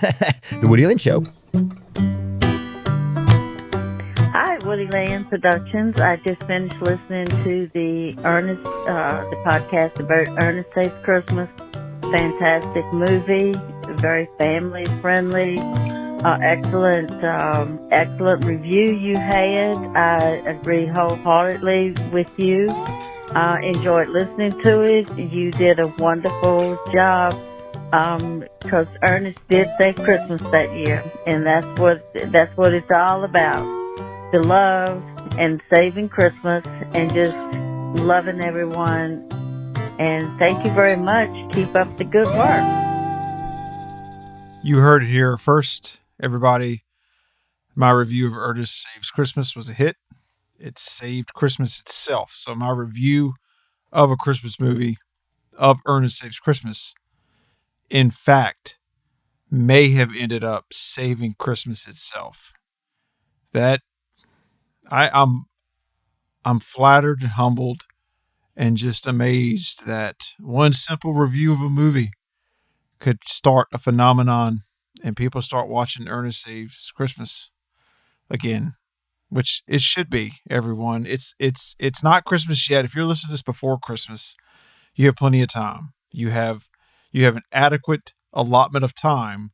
The Woody Lynn Show. Hi, Woody Land Productions. I just finished listening to the podcast about Ernest Saves Christmas. Fantastic movie, very family friendly. Excellent review you had. I agree wholeheartedly with you. Enjoyed listening to it. You did a wonderful job. Because Ernest did save Christmas that year, and that's what it's all about. The love and saving Christmas and just loving everyone. And thank you very much. Keep up the good work. You heard it here first, everybody. My review of Ernest Saves Christmas was a hit. It saved Christmas itself. So my review of a Christmas movie of Ernest Saves Christmas, in fact, may have ended up saving Christmas itself. That I'm flattered and humbled and just amazed that one simple review of a movie could start a phenomenon and people start watching Ernest Saves Christmas again, which it should be, everyone. It's not Christmas yet. If you're listening to this before Christmas, you have plenty of time. You have an adequate allotment of time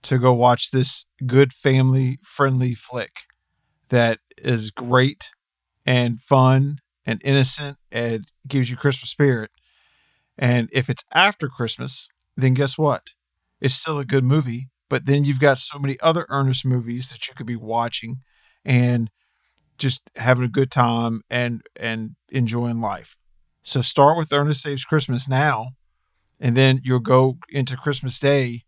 to go watch this good family friendly flick that is great and fun and innocent and gives you Christmas spirit. And if it's after Christmas, then guess what? It's still a good movie, but then you've got so many other Ernest movies that you could be watching and just having a good time and enjoying life. So start with Ernest Saves Christmas now, and then you'll go into Christmas Day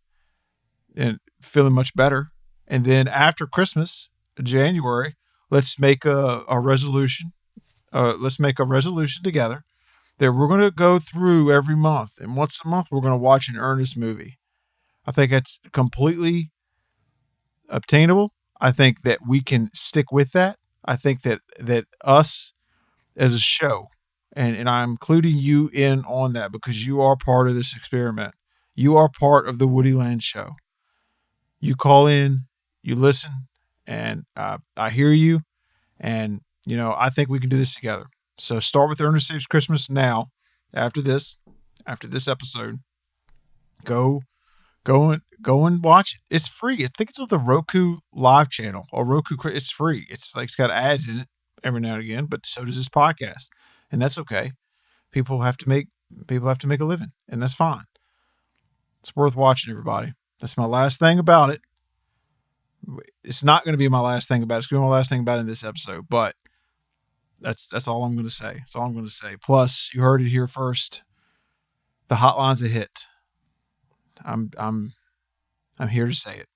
and feeling much better. And then after Christmas, January, let's make a resolution. Let's make a resolution together that we're going to go through every month. And once a month, we're going to watch an Ernest movie. I think that's completely obtainable. I think that we can stick with that. I think that us as a show, and I'm including you in on that because you are part of this experiment. You are part of the Woody Land Show. You call in, you listen, and I hear you. And, I think we can do this together. So start with Ernest Saves Christmas now. After this episode, go and watch it. It's free. I think it's on the Roku live channel or Roku. It's free. It's got ads in it every now and again, but so does this podcast, and that's okay. People have to make a living, and that's fine. It's worth watching, everybody. That's my last thing about it. It's not going to be my last thing about it. It's going to be my last thing about it in this episode, but that's all I'm going to say. That's all I'm going to say. Plus, you heard it here first. The hotline's a hit. I'm here to say it.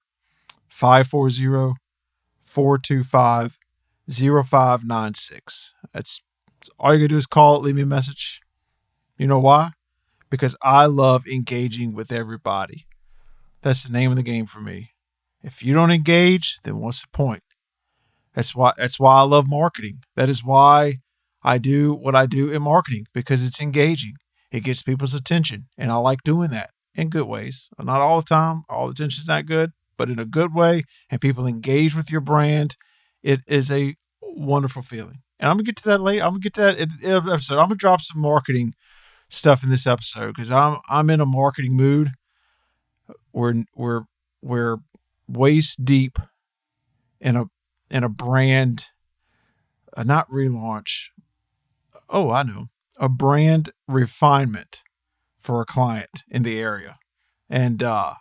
540-425-0596. That's all you gotta do is call it, leave me a message. You know why? Because I love engaging with everybody. That's the name of the game for me. If you don't engage, then what's the point? That's why I love marketing. That is why I do what I do in marketing, because it's engaging. It gets people's attention, and I like doing that in good ways. Not all the time. All the attention's not good, but in a good way, and people engage with your brand. It is a wonderful feeling. And I'm going to get to that later. I'm going to get to that in the episode. I'm going to drop some marketing stuff in this episode because I'm in a marketing mood. We're waist deep in a brand, not relaunch. Oh, I know. A brand refinement for a client in the area. And I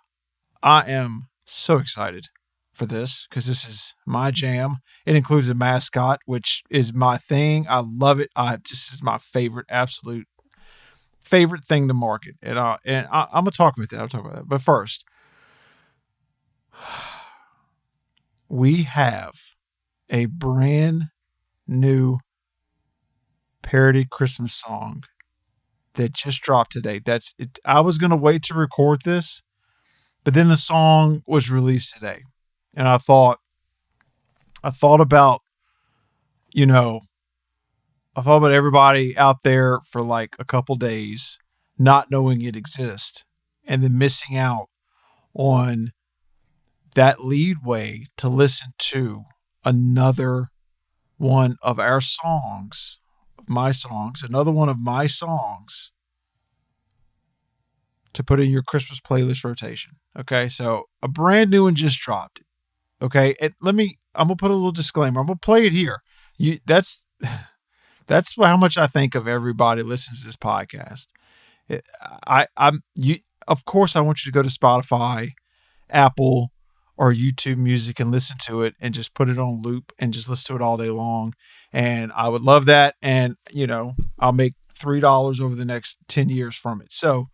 am so excited for this because this is my jam. It includes a mascot, which is my thing. I love it. This is my absolute favorite thing to market. And I'm going to talk about that. I'll talk about that. But first, we have a brand new parody Christmas song that just dropped today. That's it. I was going to wait to record this, but then the song was released today. And I thought about, everybody out there for like a couple days not knowing it exists and then missing out on that lead way to listen to another one of our songs, another one of my songs to put in your Christmas playlist rotation. Okay, so a brand new one just dropped. Okay, and I'm gonna put a little disclaimer. I'm gonna play it here. That's how much I think of everybody listens to this podcast. Of course, I want you to go to Spotify, Apple, or YouTube Music and listen to it and just put it on loop and just listen to it all day long. And I would love that. And, I'll make $3 over the next 10 years from it. So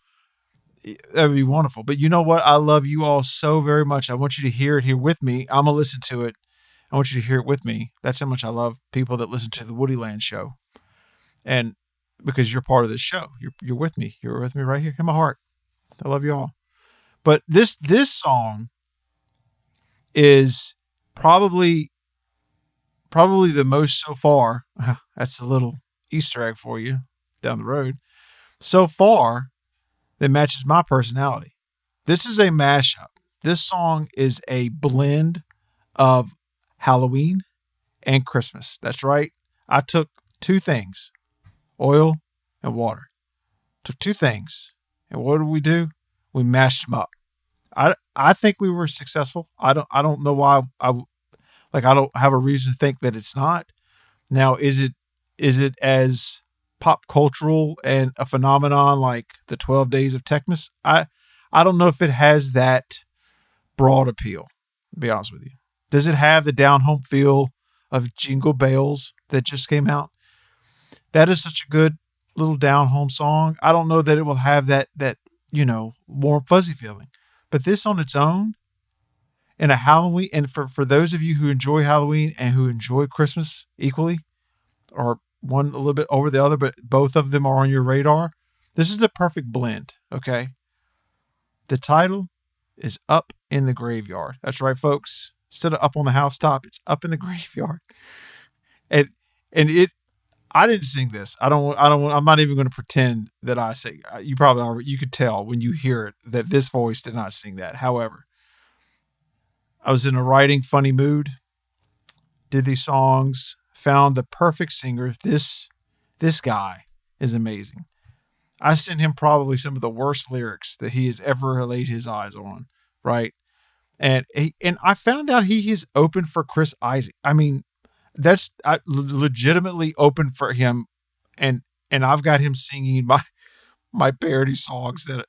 that would be wonderful. But you know what? I love you all so very much. I want you to hear it here with me. I'm going to listen to it. I want you to hear it with me. That's how much I love people that listen to the Woody Land show. And because you're part of this show, you're with me. You're with me right here in my heart. I love you all. But this song is probably the most so far. That's a little Easter egg for you down the road. So far, that matches my personality. This is a mashup. This song is a blend of Halloween and Christmas. That's right. I took two things, oil and water. Took two things. And what do? We mashed them up. I think we were successful. I don't know why I don't have a reason to think that it's not. Now, is it as pop cultural and a phenomenon like the 12 Days of Techmas? I don't know if it has that broad appeal, to be honest with you. Does it have the down home feel of Jingle Bells that just came out? That is such a good little down home song. I don't know that it will have that warm fuzzy feeling. But this on its own, and a Halloween, and for those of you who enjoy Halloween and who enjoy Christmas equally, or one a little bit over the other, but both of them are on your radar, this is the perfect blend, okay? The title is Up in the Graveyard. That's right, folks. Instead of up on the housetop, it's up in the graveyard. And I didn't sing this. I'm not even going to pretend that I sing. You probably already, you could tell when you hear it that this voice did not sing that. However, I was in a writing funny mood, did these songs, found the perfect singer. This guy is amazing. I sent him probably some of the worst lyrics that he has ever laid his eyes on, right? And I found out he is open for Chris Isaac. I mean, that's legitimately open for him, and I've got him singing my parody songs. That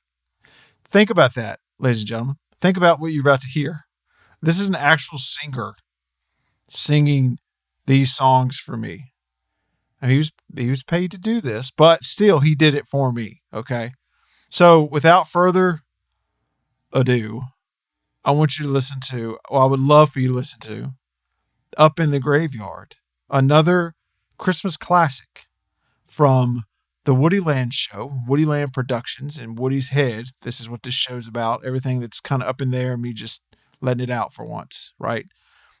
think about that, ladies and gentlemen. Think about what you're about to hear. This is an actual singer singing these songs for me. And he was paid to do this, but still he did it for me. Okay, so without further ado, I want you to listen to. Well, I would love for you to listen to Up in the Graveyard, another Christmas classic from the Woody Land show, Woody Land Productions, and Woody's Head. This is what this show's about. Everything that's kind of up in there, me just letting it out for once, right?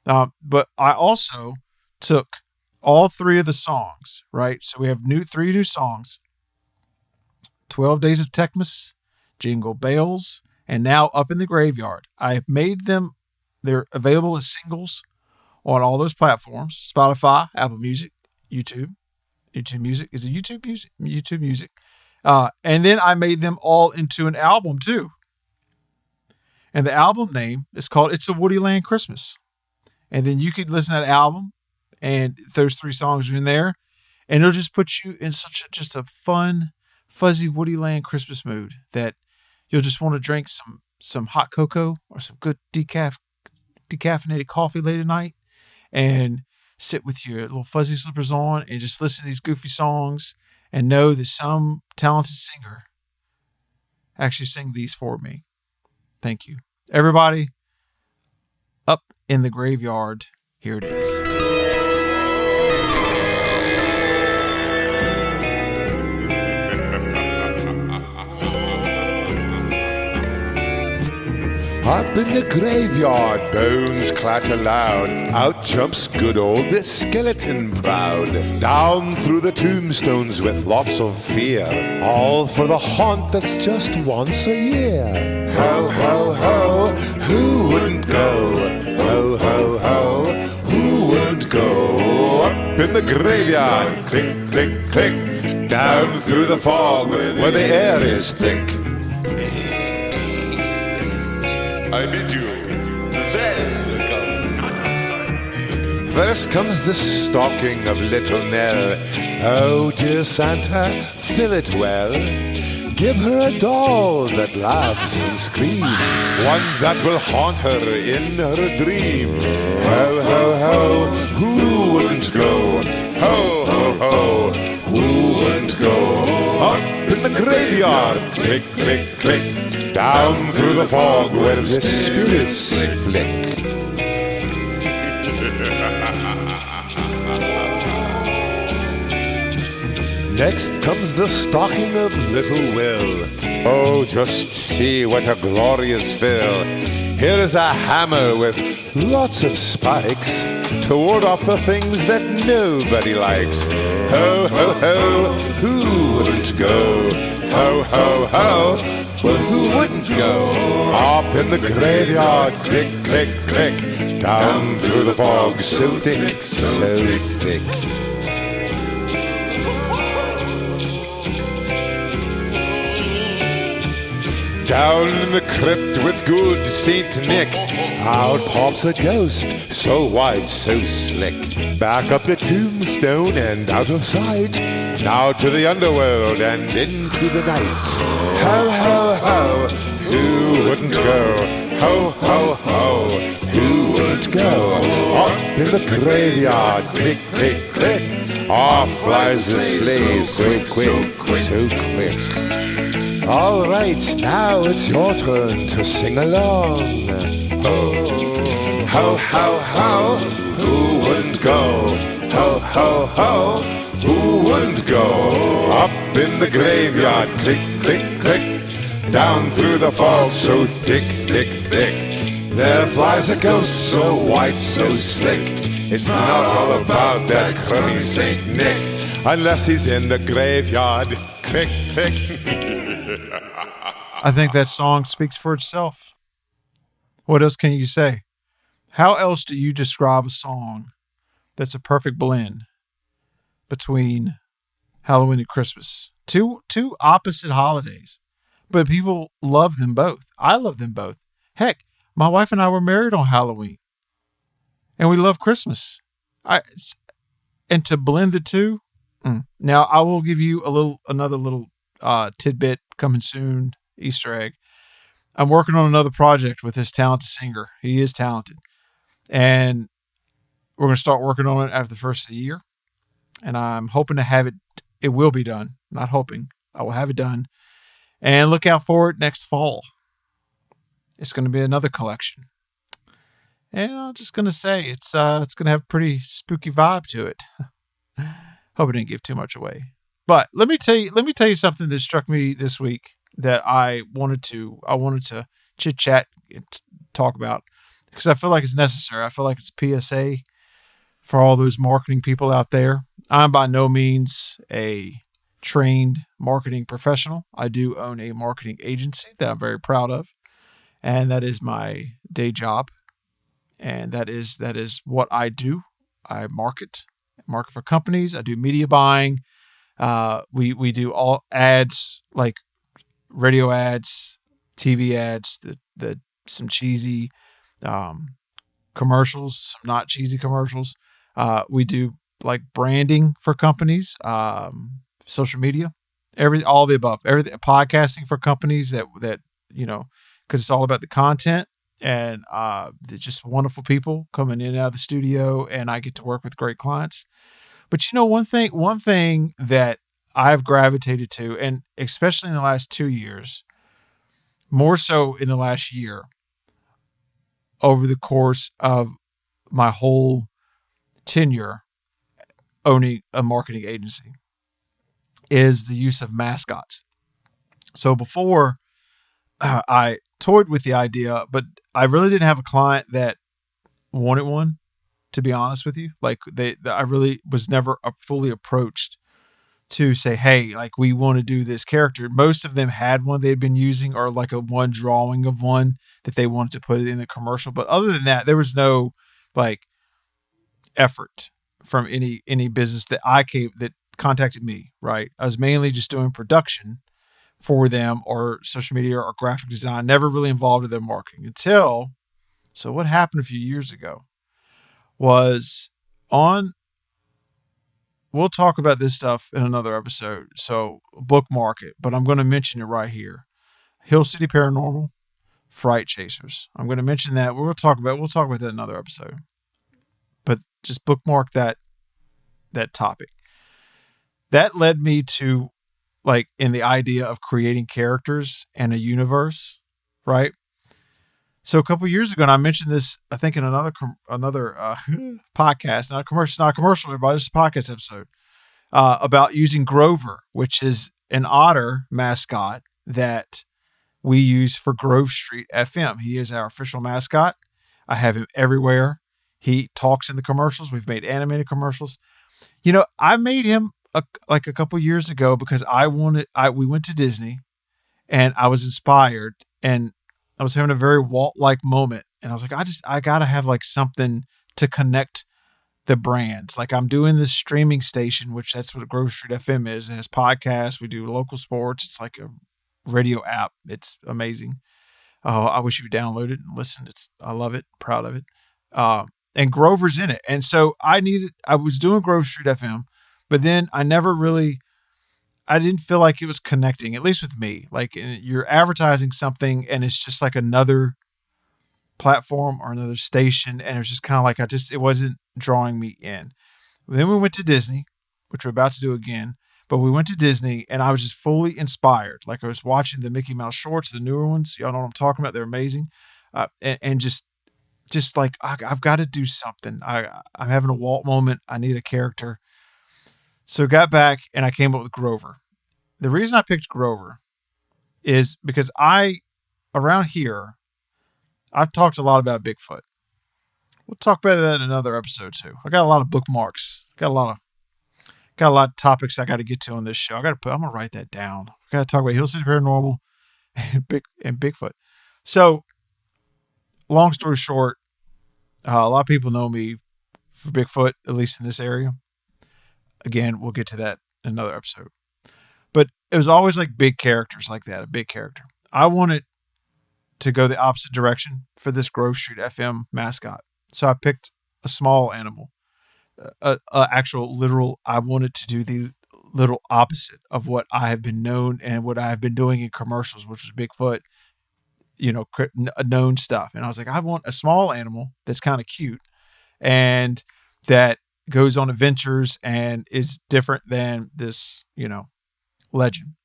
But I also took all three of the songs, right? So we have three new songs: 12 Days of Techmas, Jingle Bells, and now Up in the Graveyard. I have made them. They're available as singles on all those platforms: Spotify, Apple Music, YouTube Music. Is it YouTube Music? YouTube Music. And then I made them all into an album too. And the album name is called It's a Woody Land Christmas. And then you could listen to that album, and those three songs are in there, and it'll just put you in just a fun, fuzzy Woody Land Christmas mood that you'll just want to drink some hot cocoa or some good decaffeinated coffee late at night, and sit with your little fuzzy slippers on and just listen to these goofy songs and know that some talented singer actually sang these for me. Thank you. Everybody, Up in the Graveyard. Here it is. Up in the graveyard, bones clatter loud. Out jumps good old this skeleton proud. Down through the tombstones with lots of fear. All for the haunt that's just once a year. Ho, ho, ho, who wouldn't go in the graveyard, click, click, click, down through the fog where the air is thick. I bid you welcome. First comes the stocking of little Nell. Oh, dear Santa, fill it well. Give her a doll that laughs and screams, one that will haunt her in her dreams. Ho, ho, ho, who wouldn't go? Ho, ho, ho, who wouldn't go? Up in the graveyard, click, click, click, down through the fog where the spirits flick. Next comes the stocking of little Will. Oh, just see what a glorious fill. Here is a hammer with lots of spikes to ward off the things that nobody likes. Ho, ho, ho, who wouldn't go? Ho, ho, ho, well, who wouldn't go? Up in the graveyard, click, click, click, down through the fog, so thick, so thick. Down in the crypt with good Saint Nick, out pops a ghost, so wide, so slick. Back up the tombstone and out of sight, now to the underworld and into the night. Ho, ho, ho, who wouldn't go? Ho, ho, ho, who wouldn't go? Up in the graveyard, click, click, click, off flies the sleigh, so quick, so quick. All right, now it's your turn to sing along. Ho, ho, ho, ho, who wouldn't go? Ho, ho, ho, who wouldn't go? Up in the graveyard, click, click, click, down through the fog, so thick, thick, thick. There flies a ghost so white, so slick. It's not all about that crummy Saint Nick, unless he's in the graveyard, click, click. I think that song speaks for itself. What else can you say? How else do you describe a song that's a perfect blend between Halloween and Christmas? Two opposite holidays, but people love them both. I love them both. Heck, my wife and I were married on Halloween, and we love Christmas. And to blend the two. Now I will give you another little tidbit coming soon. Easter egg. I'm working on another project with this talented singer. He is talented. And we're going to start working on it after the first of the year. And I'm hoping to have it will be done. Not hoping. I will have it done. And look out for it next fall. It's going to be another collection. And I'm just going to say it's going to have a pretty spooky vibe to it. Hope I didn't give too much away. But let me tell you something that struck me this week that I wanted to chit chat and talk about, because I feel like it's necessary. I feel like it's PSA for all those marketing people out there. I'm by no means a trained marketing professional. I do own a marketing agency that I'm very proud of, and that is my day job. And that is what I do. I market for companies. I do media buying. We do all ads, like radio ads, TV ads, some cheesy commercials, some not cheesy commercials. We do like branding for companies, social media, all the above, everything, podcasting for companies that because it's all about the content, and they're just wonderful people coming in and out of the studio, and I get to work with great clients. But one thing that I've gravitated to, and especially in the last 2 years, more so in the last year, over the course of my whole tenure owning a marketing agency, is the use of mascots. So before, I toyed with the idea, but I really didn't have a client that wanted one, to be honest with you. Like I really was never fully approached to say, hey, like we want to do this character. Most of them had one they'd been using, or like one drawing of one that they wanted to put it in the commercial. But other than that, there was no like effort from any business that contacted me, right? I was mainly just doing production for them or social media or graphic design, never really involved in their marketing so what happened a few years ago was we'll talk about this stuff in another episode. So bookmark it, but I'm going to mention it right here. Hill City Paranormal, Fright Chasers. I'm going to mention that. We'll talk about that in another episode. But just bookmark that topic. That led me to in the idea of creating characters and a universe, right? So a couple of years ago, and I mentioned this, I think in another podcast, not a commercial, everybody, this is a podcast episode about using Grover, which is an otter mascot that we use for Grove Street FM. He is our official mascot. I have him everywhere. He talks in the commercials. We've made animated commercials. I made him a couple years ago because we went to Disney and I was inspired and I was having a very Walt-like moment. And I was like, I got to have something to connect the brands. I'm doing this streaming station, which that's what Grove Street FM is. It has podcasts. We do local sports. It's like a radio app. It's amazing. I wish you would download it and listen. I love it. Proud of it. And Grover's in it. And so I was doing Grove Street FM, but then I didn't feel like it was connecting, at least with me. You're advertising something and it's just another platform or another station. And it was just kind of it wasn't drawing me in. Then we went to Disney, which we're about to do again, but we went to Disney and I was just fully inspired. I was watching the Mickey Mouse shorts, the newer ones. Y'all know what I'm talking about. They're amazing. And I've got to do something. I'm having a Walt moment. I need a character. So got back and I came up with Grover. The reason I picked Grover is because around here, I've talked a lot about Bigfoot. We'll talk about that in another episode too. I got a lot of bookmarks. Got a lot of topics I got to get to on this show. I'm going to write that down. I got to talk about Hill City Paranormal and Bigfoot. So long story short, a lot of people know me for Bigfoot, at least in this area. Again, we'll get to that in another episode. But it was always big characters like that, a big character. I wanted to go the opposite direction for this Grove Street FM mascot. So I picked a small animal, actual literal. I wanted to do the little opposite of what I have been known and what I have been doing in commercials, which was Bigfoot, known stuff. And I was like, I want a small animal that's kind of cute and that goes on adventures and is different than this, legend.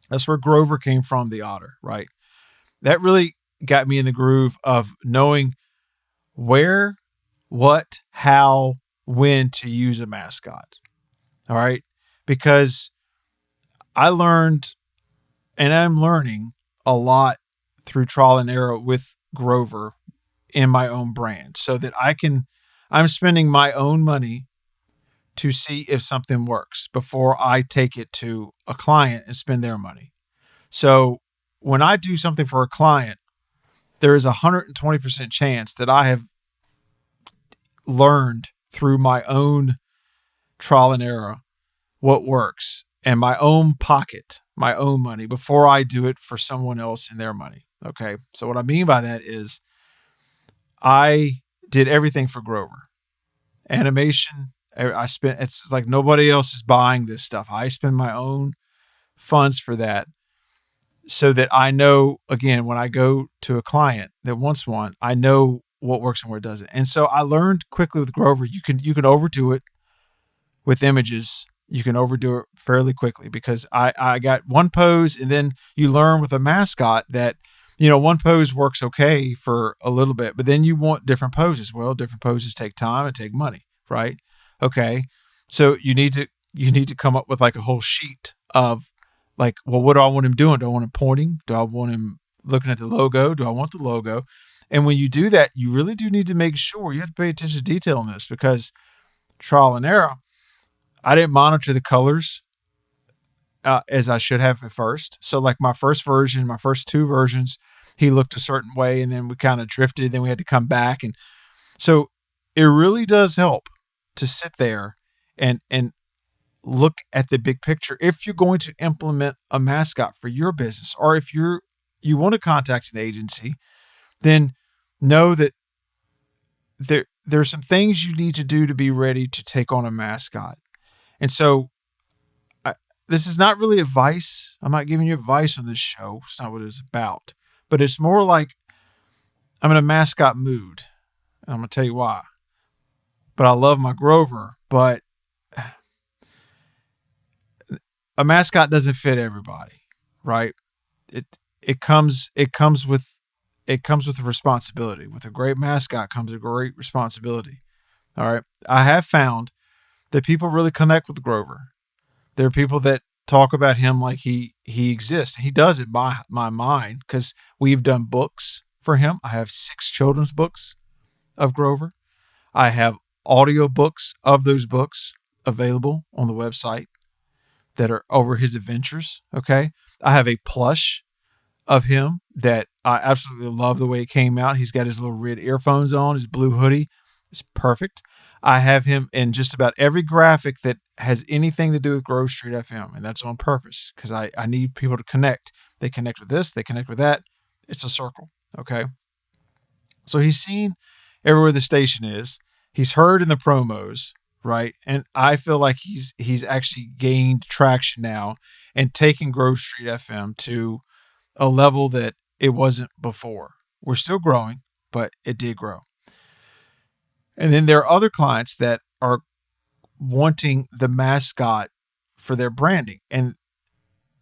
That's where Grover came from, the otter, right? That really got me in the groove of knowing where, what, how, when to use a mascot. All right. Because I learned and I'm learning a lot through trial and error with Grover in my own brand so that I'm spending my own money to see if something works before I take it to a client and spend their money. So when I do something for a client, there is 120% chance that I have learned through my own trial and error what works and my own pocket, my own money before I do it for someone else and their money. Okay. So what I mean by that is I did everything for Grover. Animation, it's nobody else is buying this stuff. I spend my own funds for that so that I know, again, when I go to a client that wants one, I know what works and where it doesn't. And so I learned quickly with Grover, you can overdo it with images. You can overdo it fairly quickly because I got one pose, and then you learn with a mascot that, one pose works okay for a little bit, but then you want different poses. Well, different poses take time and take money, right? Okay. So you need to come up with a whole sheet of what do I want him doing? Do I want him pointing? Do I want him looking at the logo? Do I want the logo? And when you do that, you really do need to make sure you have to pay attention to detail on this because trial and error, I didn't monitor the colors as I should have at first. So my first two versions, he looked a certain way and then we kind of drifted. Then we had to come back. And so it really does help to sit there and look at the big picture. If you're going to implement a mascot for your business, or if you want to contact an agency, then know that there's some things you need to do to be ready to take on a mascot. And so this is not really advice. I'm not giving you advice on this show. It's not what it's about. But it's more like I'm in a mascot mood. And I'm going to tell you why. But I love my Grover, but a mascot doesn't fit everybody, right? It comes with a responsibility. With a great mascot comes a great responsibility. All right. I have found that people really connect with Grover. There are people that talk about him like he exists. He does in my mind, because we've done books for him. I have 6 children's books of Grover. I have audio books of those books available on the website that are over his adventures. Okay. I have a plush of him that I absolutely love the way it came out. He's got his little red earphones on, his blue hoodie. It's perfect. I have him in just about every graphic that has anything to do with Grove Street FM. And that's on purpose, because I need people to connect. They connect with this, they connect with that. It's a circle. Okay. So he's seen everywhere the station is. He's heard in the promos, right? And I feel like he's actually gained traction now and taken Grove Street FM to a level that it wasn't before. We're still growing, but it did grow. And then there are other clients that are wanting the mascot for their branding. And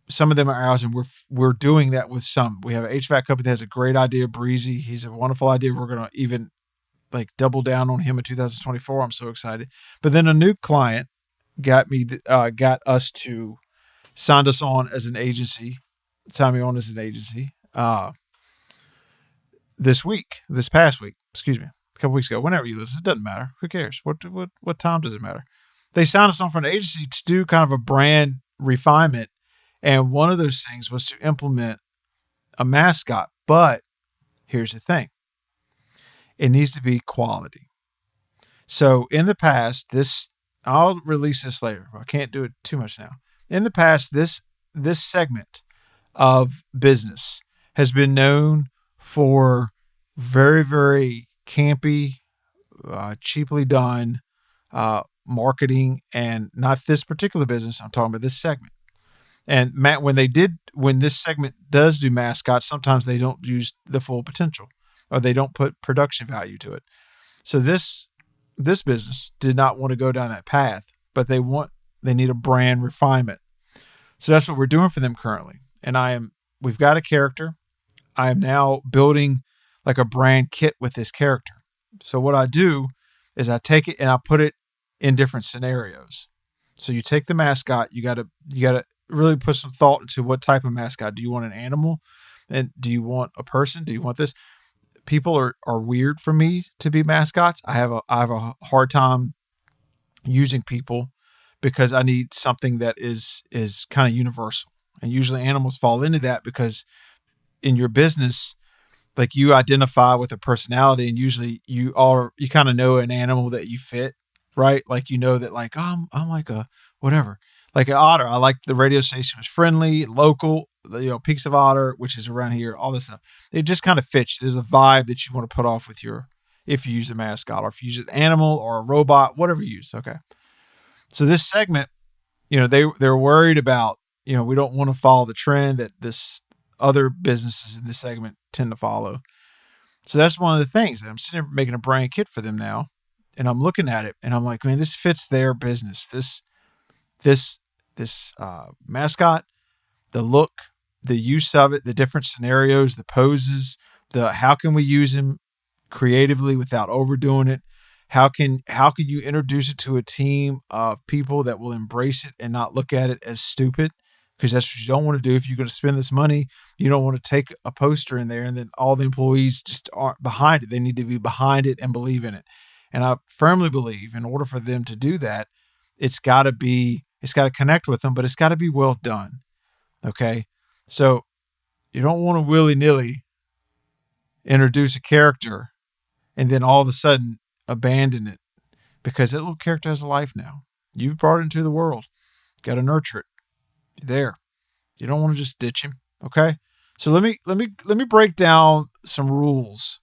some of them are ours, and we're doing that with some. We have an HVAC company that has a great idea, Breezy. He's a wonderful idea. We're going to even double down on him in 2024. I'm so excited. But then a new client got us to signed us on as an agency, signed me on as an agency this past week, a couple weeks ago. Whenever you listen, it doesn't matter. Who cares? What time does it matter? They signed us on for an agency to do kind of a brand refinement. And one of those things was to implement a mascot. But here's the thing. It needs to be quality. So in the past, I'll release this later. I can't do it too much now. In the past, this segment of business has been known for very, very campy, cheaply done marketing, and not this particular business. I'm talking about this segment. And Matt, when this segment does do mascots, sometimes they don't use the full potential, or they don't put production value to it. So this business did not want to go down that path, but they need a brand refinement. So that's what we're doing for them currently. And we've got a character. I am now building like a brand kit with this character. So what I do is I take it and I put it in different scenarios. So you take the mascot, you got to really put some thought into what type of mascot. Do you want an animal? And do you want a person? Do you want this? People are weird for me to be mascots. I have a hard time using people because I need something that is kind of universal. And usually animals fall into that because in your business, like you identify with a personality, and usually you kind of know an animal that you fit, right? Like, you know that like, oh, I'm like a whatever, like an otter. I like the radio station was friendly, local, Peaks of Otter, which is around here, all this stuff. It just kind of fits. There's a vibe that you want to put off with if you use a mascot, or if you use an animal or a robot, whatever you use. Okay. So this segment, they're worried about, we don't want to follow the trend that this other businesses in this segment tend to follow. So that's one of the things that I'm sitting there making a brand kit for them now. And I'm looking at it and I'm like, man, this fits their business. This mascot, the look, the use of it, the different scenarios, the poses, how can we use him creatively without overdoing it? How can you introduce it to a team of people that will embrace it and not look at it as stupid? Because that's what you don't want to do. If you're going to spend this money, you don't want to take a poster in there and then all the employees just aren't behind it. They need to be behind it and believe in it. And I firmly believe in order for them to do that, it's got to connect with them, but it's got to be well done. Okay. So you don't want to willy-nilly introduce a character and then all of a sudden abandon it because that little character has a life now. You've brought it into the world. Got to nurture it. You're there. You don't want to just ditch him. Okay. So let me break down some rules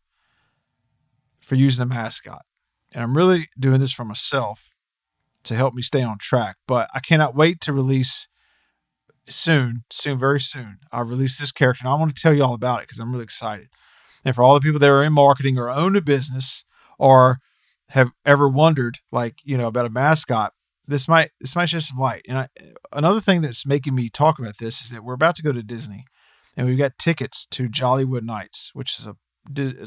for using a mascot. And I'm really doing this for myself to help me stay on track. But I cannot wait to release very soon. I'll release this character, and I want to tell you all about it because I'm really excited. And for all the people that are in marketing or own a business or have ever wondered, about a mascot, this might shed some light. And another thing that's making me talk about this is that we're about to go to Disney, and we've got tickets to Jollywood Nights, which is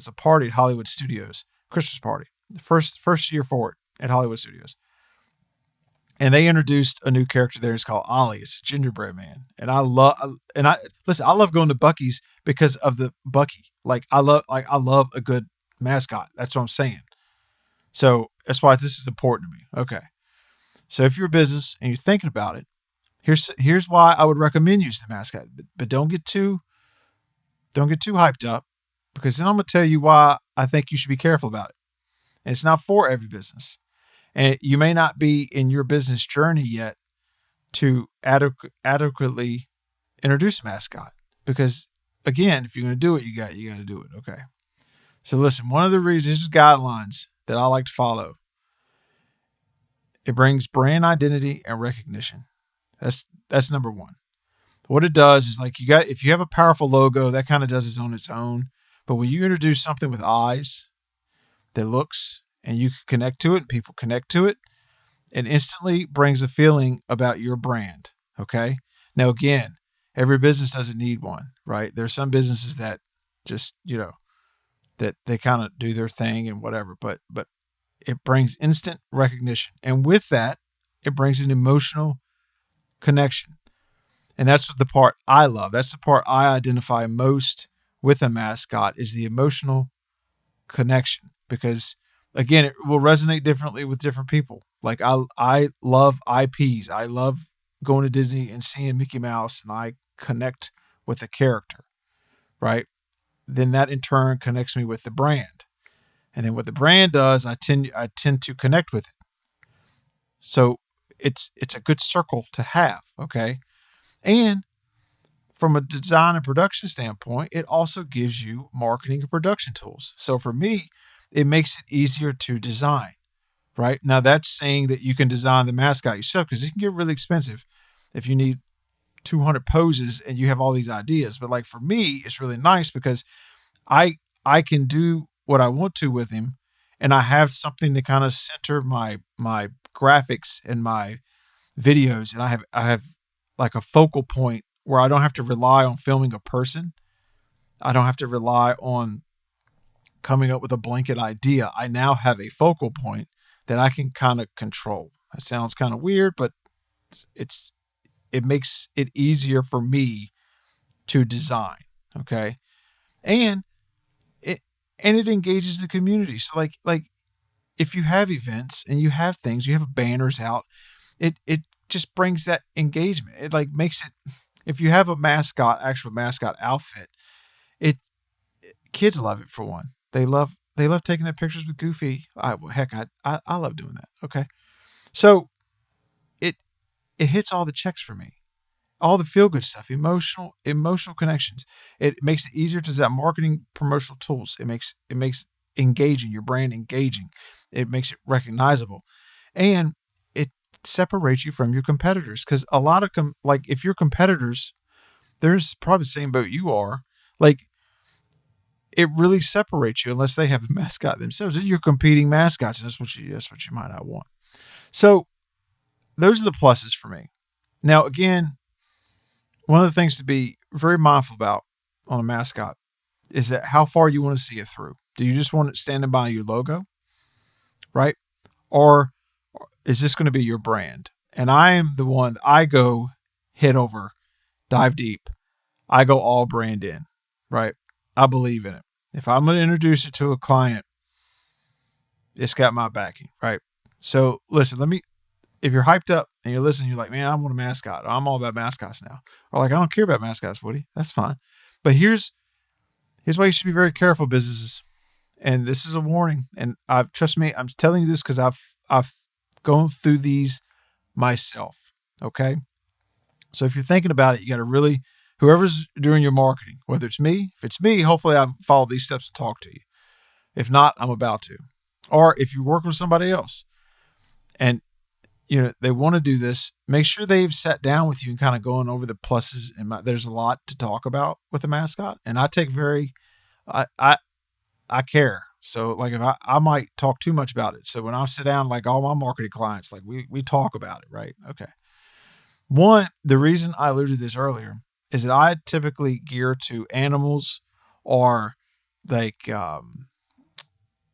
a party at Hollywood Studios, Christmas party, the first year for it at Hollywood Studios. And they introduced a new character there. It's called Ollie. It's a gingerbread man. And I love going to Buc-ee's because of the Bucky. I love a good mascot. That's what I'm saying. So that's why this is important to me. Okay. So if you're a business and you're thinking about it, here's why I would recommend using the mascot. But don't get too hyped up, because then I'm going to tell you why I think you should be careful about it. And it's not for every business. And you may not be in your business journey yet to adequately introduce a mascot. Because, again, if you're going to do it, you got to do it. Okay. So listen, one of the reasons, is guidelines that I like to follow. It brings brand identity and recognition. That's number one. What it does is if you have a powerful logo, that kind of does it on its own. But when you introduce something with eyes that looks, and you can connect to it, people connect to it, it instantly brings a feeling about your brand. Okay. Now, again, every business doesn't need one, right? There are some businesses that just, that they kind of do their thing and whatever, but it brings instant recognition. And with that, it brings an emotional connection. And that's the part I love. That's the part I identify most with a mascot, is the emotional connection, because again, it will resonate differently with different people. I love IPs. I love going to Disney and seeing Mickey Mouse, and I connect with the character, right? Then that in turn connects me with the brand. And then what the brand does, I tend to connect with it. So it's a good circle to have, okay? And from a design and production standpoint, it also gives you marketing and production tools. So for me, it makes it easier to design, right? Now that's saying that you can design the mascot yourself, because it can get really expensive if you need 200 poses and you have all these ideas. But for me, it's really nice because I can do what I want to with him, and I have something to kind of center my graphics and my videos, and I have a focal point where I don't have to rely on filming a person. I don't have to rely on coming up with a blanket idea. I now have a focal point that I can kind of control. That sounds kind of weird, but it makes it easier for me to design. Okay. And it engages the community. So if you have events and you have things, you have banners out, it just brings that engagement. It makes it, if you have actual mascot outfit, kids love it for one. They love taking their pictures with Goofy. I love doing that. Okay. So it hits all the checks for me. All the feel-good stuff, emotional connections. It makes it easier to design marketing promotional tools. It makes engaging, your brand engaging. It makes it recognizable. And it separates you from your competitors. Because a lot of if your competitors, they're probably the same boat you are. It really separates you unless they have a mascot themselves. You're competing mascots. That's what you might not want. So those are the pluses for me. Now, again, one of the things to be very mindful about on a mascot is that how far you want to see it through. Do you just want it standing by your logo, right? Or is this going to be your brand? And I am the one, I go head over, dive deep. I go all brand in, right? I believe in it. If I'm going to introduce it to a client, it's got my backing, right? So listen, if you're hyped up and you're listening, you're like, man, I want a mascot. Or I'm all about mascots now. Or I don't care about mascots, Woody. That's fine. But here's why you should be very careful, businesses. And this is a warning. And trust me, I'm telling you this because I've gone through these myself. Okay. So if you're thinking about it, you got to really, whoever's doing your marketing, whether it's me, if it's me, hopefully I've followed these steps to talk to you. If not, I'm about to. Or if you're working with somebody else and they want to do this, make sure they've sat down with you and kind of going over the pluses. And there's a lot to talk about with the mascot. And I take I care. So like if I might talk too much about it. So when I sit down, like all my marketing clients, like we talk about it, right? Okay. One, the reason I alluded to this earlier is that I typically gear to animals or like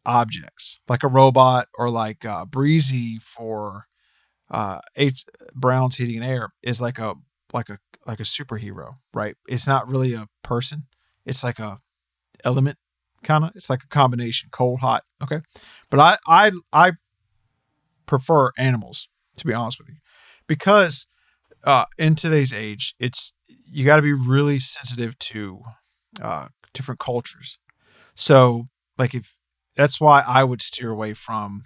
objects, like a robot or like Breezy for H Brown's Heating and Air is like a superhero, right? It's not really a person. It's like a element kind of. It's like a combination, cold, hot. Okay, but I prefer animals, to be honest with you, because in today's age, you got to be really sensitive to different cultures. So, like that's why I would steer away from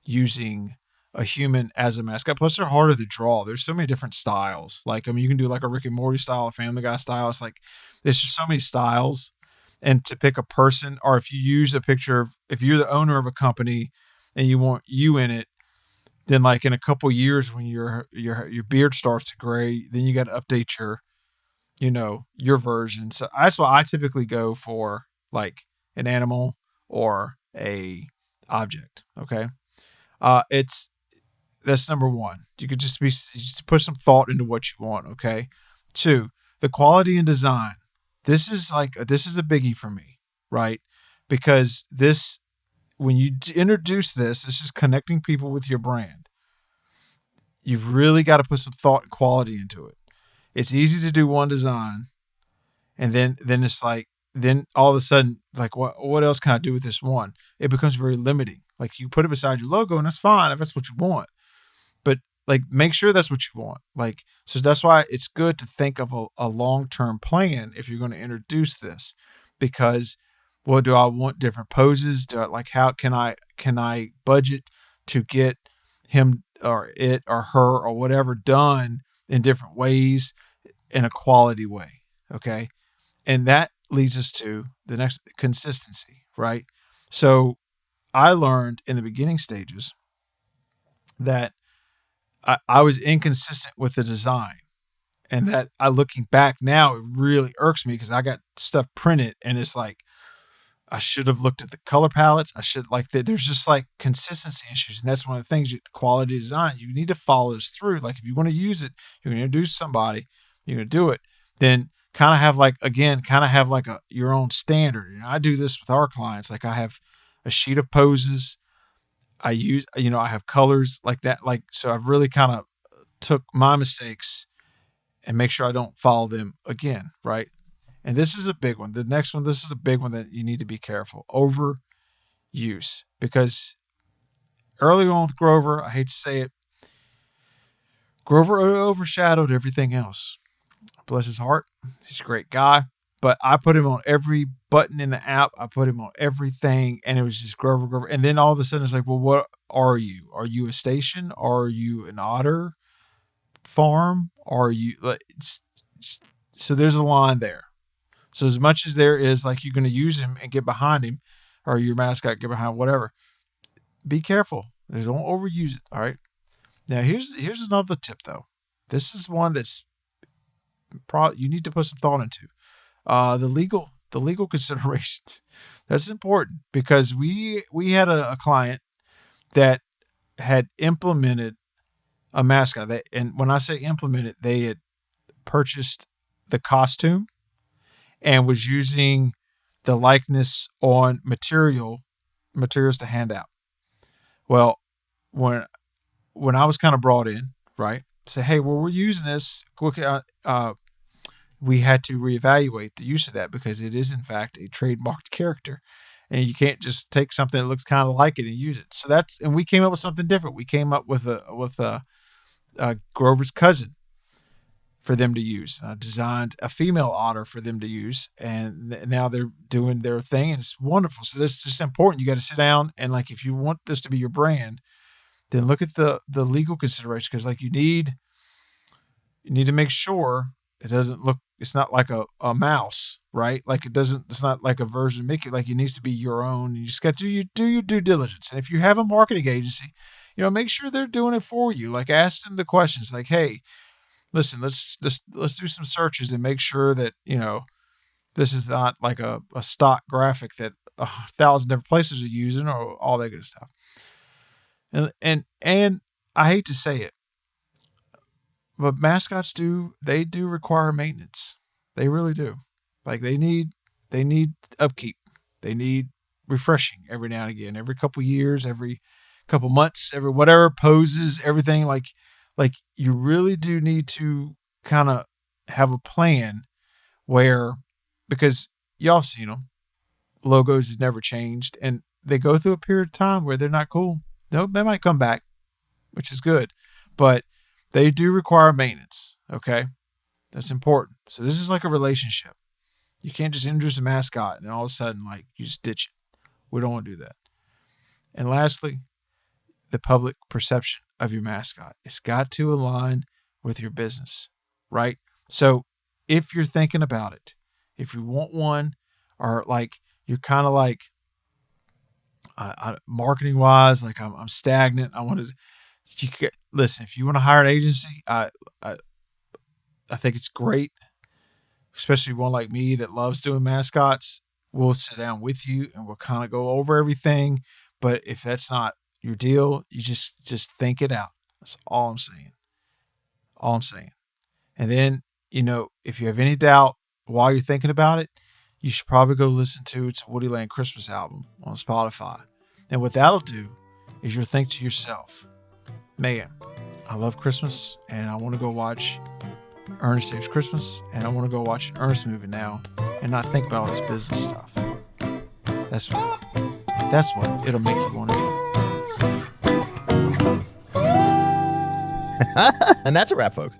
using a human as a mascot. Plus, they're harder to draw. There's so many different styles. Like, I mean, you can do like a Rick and Morty style, a Family Guy style. It's like there's just so many styles. And to pick a person, or if you use a picture, if you're the owner of a company and you want you in it, then like in a couple years when your beard starts to gray, then you got to update your version. So that's why I typically go for like an animal or a object. Okay. That's number one. You could just put some thought into what you want. Okay. 2, the quality and design. This is a biggie for me, right? Because when you introduce this is connecting people with your brand. You've really got to put some thought and quality into it. It's easy to do one design, and then it's like, then all of a sudden, like what else can I do with this one? It becomes very limiting. Like you put it beside your logo, and that's fine if that's what you want. But like make sure that's what you want. Like, so that's why it's good to think of a long-term plan if you're going to introduce this, because what do I want? Different poses? How can I budget to get him or it or her or whatever done in different ways in a quality way? Okay. And that leads us to the next, consistency, right? So I learned in the beginning stages that I was inconsistent with the design, and that looking back now, it really irks me because I got stuff printed and it's like, I should have looked at the color palettes. There's just like consistency issues. And that's one of the things, quality design, you need to follow this through. Like if you want to use it, you're going to introduce somebody, you're going to do it, then kind of have your own standard. I do this with our clients. Like I have a sheet of poses. I have colors like that. So I've really kind of took my mistakes and make sure I don't follow them again. Right. And this is a big one. The next one, this is a big one that you need to be careful. Overuse. Because early on with Grover, I hate to say it, Grover overshadowed everything else. Bless his heart. He's a great guy. But I put him on every button in the app. I put him on everything. And it was just Grover. And then all of a sudden it's like, well, what are you? Are you a station? Are you an otter farm? Are you so there's a line there. So as much as there is like you're going to use him and get behind him, or your mascot get behind whatever, be careful. Don't overuse it. All right. Now here's another tip though. This is one that's you need to put some thought into. The legal considerations. That's important because we had a client that had implemented a mascot. And when I say implemented, they had purchased the costume and was using the likeness on materials to hand out. Well, when I was kind of brought in, right, say, hey, well, we're using this. We had to reevaluate the use of that because it is in fact a trademarked character, and you can't just take something that looks kind of like it and use it. So and we came up with something different. We came up with Grover's cousin for them to use. I designed a female otter for them to use, and now they're doing their thing, and it's wonderful. So that's just important. You got to sit down and like, if you want this to be your brand, then look at the legal consideration, because like you need to make sure it doesn't look, it's not like a mouse, right? Like it's not like a version of Mickey. Like it needs to be your own. You just got to do your due diligence. And if you have a marketing agency, make sure they're doing it for you. Like ask them the questions like, hey, listen, let's do some searches and make sure that, this is not like a stock graphic that 1,000 different places are using or all that good stuff. And I hate to say it, but mascots do require maintenance. They really do. Like they need upkeep. They need refreshing every now and again, every couple years, every couple months, every whatever, poses, everything. Like you really do need to kind of have a plan where, because y'all seen them, logos have never changed, and they go through a period of time where they're not cool. They might come back, which is good, but they do require maintenance. Okay. That's important. So this is like a relationship. You can't just introduce a mascot and all of a sudden, like, you just ditch it. We don't want to do that. And lastly, the public perception of your mascot. It's got to align with your business, right? So if you're thinking about it, if you want one, or like you're kind of like marketing wise, like I'm stagnant. Listen, if you want to hire an agency, I think it's great, especially one like me that loves doing mascots. We'll sit down with you and we'll kind of go over everything. But if that's not your deal, you just think it out. That's all I'm saying. All I'm saying. And then, if you have any doubt while you're thinking about it, you should probably go listen to It's a Woody Land Christmas album on Spotify. And what that'll do is you'll think to yourself, man, I love Christmas and I want to go watch Ernest Saves Christmas, and I want to go watch an Ernest movie now and not think about all this business stuff. That's what it'll make you want to do. And that's a wrap, folks.